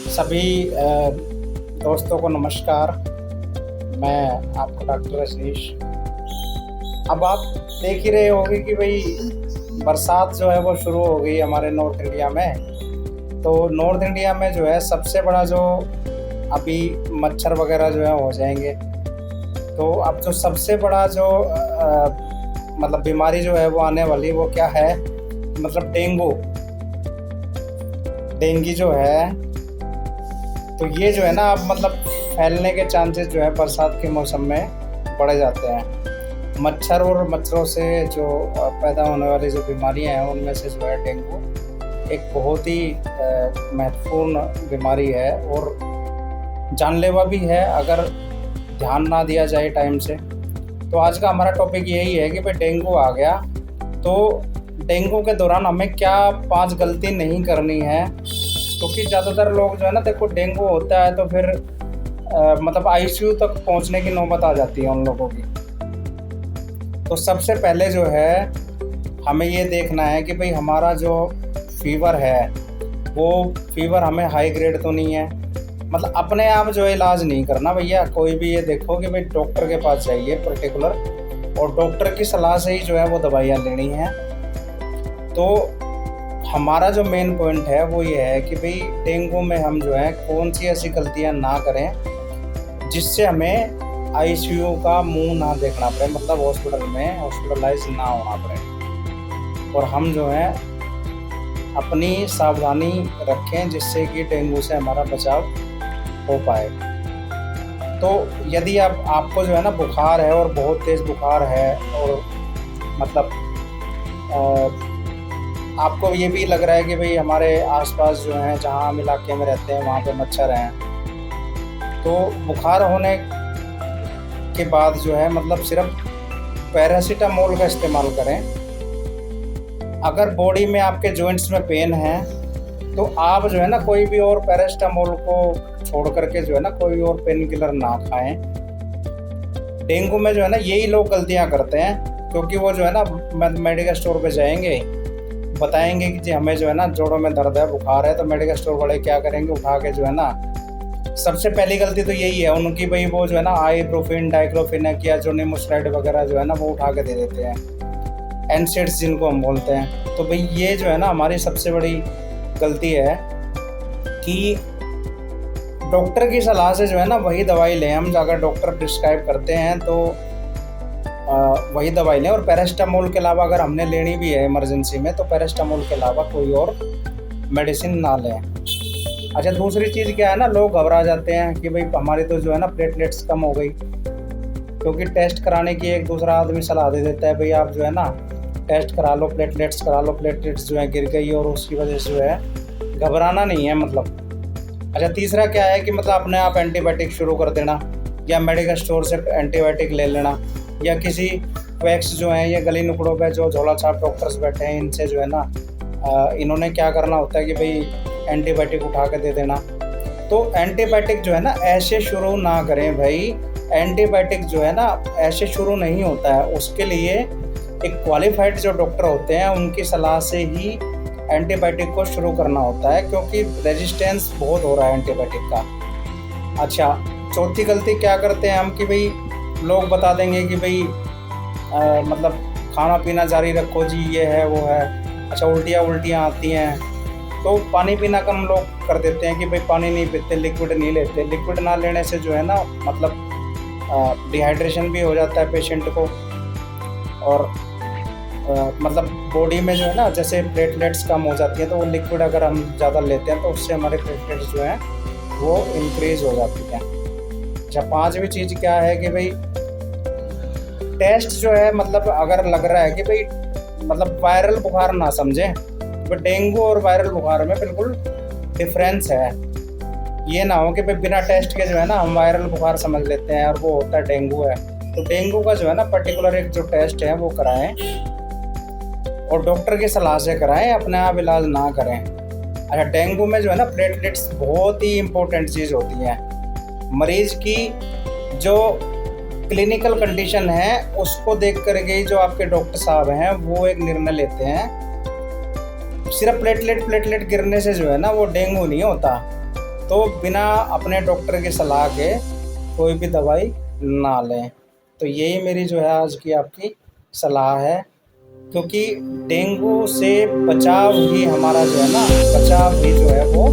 सभी दोस्तों को नमस्कार। मैं आपका डॉक्टर आशीष। अब आप देख ही रहे होंगे कि भाई बरसात जो है वो शुरू हो गई हमारे नॉर्थ इंडिया में। तो नॉर्थ इंडिया में जो है सबसे बड़ा जो अभी मच्छर वगैरह जो है हो जाएंगे। तो अब जो सबसे बड़ा जो मतलब बीमारी जो है वो आने वाली वो क्या है, मतलब डेंगू जो है। तो ये जो है ना अब मतलब फैलने के चांसेस जो है बरसात के मौसम में बढ़ जाते हैं। मच्छर और मच्छरों से जो पैदा होने वाली जो बीमारियां हैं उनमें से जो है डेंगू एक बहुत ही महत्वपूर्ण बीमारी है और जानलेवा भी है अगर ध्यान ना दिया जाए टाइम से। तो आज का हमारा टॉपिक यही है कि भाई डेंगू आ गया तो डेंगू के दौरान हमें क्या 5 गलती नहीं करनी है। क्योंकि ज़्यादातर लोग जो है ना, देखो डेंगू होता है तो फिर मतलब आईसीयू तक पहुंचने की नौबत आ जाती है उन लोगों की। तो सबसे पहले जो है हमें ये देखना है कि भाई हमारा जो फीवर है वो फीवर हमें हाई ग्रेड तो नहीं है। मतलब अपने आप जो है इलाज नहीं करना भैया, कोई भी ये देखो कि भाई डॉक्टर के पास जाइए पर्टिकुलर, और डॉक्टर की सलाह से ही जो है वो दवाइयाँ लेनी है। तो हमारा जो मेन पॉइंट है वो ये है कि भाई डेंगू में हम जो है कौन सी ऐसी गलतियां ना करें जिससे हमें आईसीयू का मुंह ना देखना पड़े, मतलब हॉस्पिटल में हॉस्पिटलाइज ना होना पड़े। और हम जो है अपनी सावधानी रखें जिससे कि डेंगू से हमारा बचाव हो पाए। तो यदि आपको जो है ना बुखार है और बहुत तेज़ बुखार है और मतलब आपको ये भी लग रहा है कि भाई हमारे आसपास जो है जहाँ हम इलाके में रहते हैं वहाँ पे मच्छर हैं, तो बुखार होने के बाद जो है मतलब सिर्फ पैरासीटामोल का इस्तेमाल करें। अगर बॉडी में आपके जॉइंट्स में पेन है तो आप जो है ना कोई भी और पैरासीटामोल को छोड़ करके जो है ना कोई और पेन किलर ना खाएं। डेंगू में जो है ना यही लोग गलतियाँ करते हैं, क्योंकि वो जो है ना मेडिकल स्टोर पे जाएंगे, बताएंगे कि जी हमें जो है ना जोड़ों में दर्द है, बुखार है। तो मेडिकल स्टोर वाले क्या करेंगे, उठा के जो है ना, सबसे पहली गलती तो यही है उनकी, भाई वो जो है ना आइब्रोफिन डाइक्लोफिनेक या जो निमोसाइड वगैरह जो है ना वो उठा के दे देते हैं, एनसेड्स जिनको हम बोलते हैं। तो भाई ये जो है ना हमारी सबसे बड़ी गलती है कि डॉक्टर की सलाह से जो है ना वही दवाई लें। हम जाकर डॉक्टर प्रिस्क्राइब करते हैं तो वही दवाई लें। और पैरासीटामोल के अलावा अगर हमने लेनी भी है इमरजेंसी में तो पैरासीटामोल के अलावा कोई और मेडिसिन ना लें। अच्छा, दूसरी चीज़ क्या है ना, लोग घबरा जाते हैं कि भाई हमारी तो जो है ना प्लेटलेट्स कम हो गई, क्योंकि टेस्ट कराने की एक दूसरा आदमी सलाह दे देता है, भाई आप जो है ना टेस्ट करा लो, प्लेटलेट्स करा लो, प्लेटलेट्स जो है गिर गई, और उसकी वजह से जो है घबराना नहीं है मतलब। अच्छा, तीसरा क्या है कि मतलब अपने आप एंटीबायोटिक शुरू कर देना या मेडिकल स्टोर से एंटीबायोटिक ले लेना, या किसी वैक्स जो है ये गली नुकड़ों पे जो झोला छाप डॉक्टर्स बैठे हैं इनसे जो है ना इन्होंने क्या करना होता है कि भाई एंटीबायोटिक उठा के दे देना। तो एंटीबायोटिक जो है ना ऐसे शुरू ना करें भाई। एंटीबायोटिक जो है ना ऐसे शुरू नहीं होता है, उसके लिए एक क्वालिफाइड जो डॉक्टर होते हैं उनकी सलाह से ही एंटीबायोटिक को शुरू करना होता है, क्योंकि रेजिस्टेंस बहुत हो रहा है एंटीबायोटिक का। अच्छा, चौथी गलती क्या करते हैं हम कि भाई लोग बता देंगे कि भाई मतलब खाना पीना जारी रखो जी, ये है वो है। अच्छा, उल्टियाँ आती हैं तो पानी पीना कम लोग कर देते हैं कि भाई पानी नहीं पीते, लिक्विड नहीं लेते। लिक्विड ना लेने से जो है ना मतलब डिहाइड्रेशन भी हो जाता है पेशेंट को, और मतलब बॉडी में जो है ना जैसे प्लेटलेट्स कम हो जाती हैं, तो वो लिक्विड अगर हम ज़्यादा लेते हैं तो उससे हमारे प्लेटलेट्स जो हैं वो इंक्रीज हो जाती हैं। अच्छा, पांचवी चीज़ क्या है कि भाई टेस्ट जो है मतलब अगर लग रहा है कि भाई मतलब वायरल बुखार ना समझें, तो डेंगू और वायरल बुखार में बिल्कुल डिफरेंस है। ये ना हो कि भाई बिना टेस्ट के जो है ना हम वायरल बुखार समझ लेते हैं और वो होता है डेंगू है। तो डेंगू का जो है ना पर्टिकुलर एक जो टेस्ट है वो कराएं और डॉक्टर की सलाह से कराएं, अपने आप इलाज ना करें। अच्छा, डेंगू में जो है ना प्लेटलेट्स बहुत ही इंपॉर्टेंट चीज़ होती है। मरीज की जो क्लिनिकल कंडीशन है उसको देख करके जो आपके डॉक्टर साहब हैं वो एक निर्णय लेते हैं। सिर्फ प्लेटलेट गिरने से जो है ना वो डेंगू नहीं होता। तो बिना अपने डॉक्टर की सलाह के कोई भी दवाई ना लें। तो यही मेरी जो है आज की आपकी सलाह है, क्योंकि डेंगू से बचाव ही हमारा जो है ना, बचाव ही जो है वो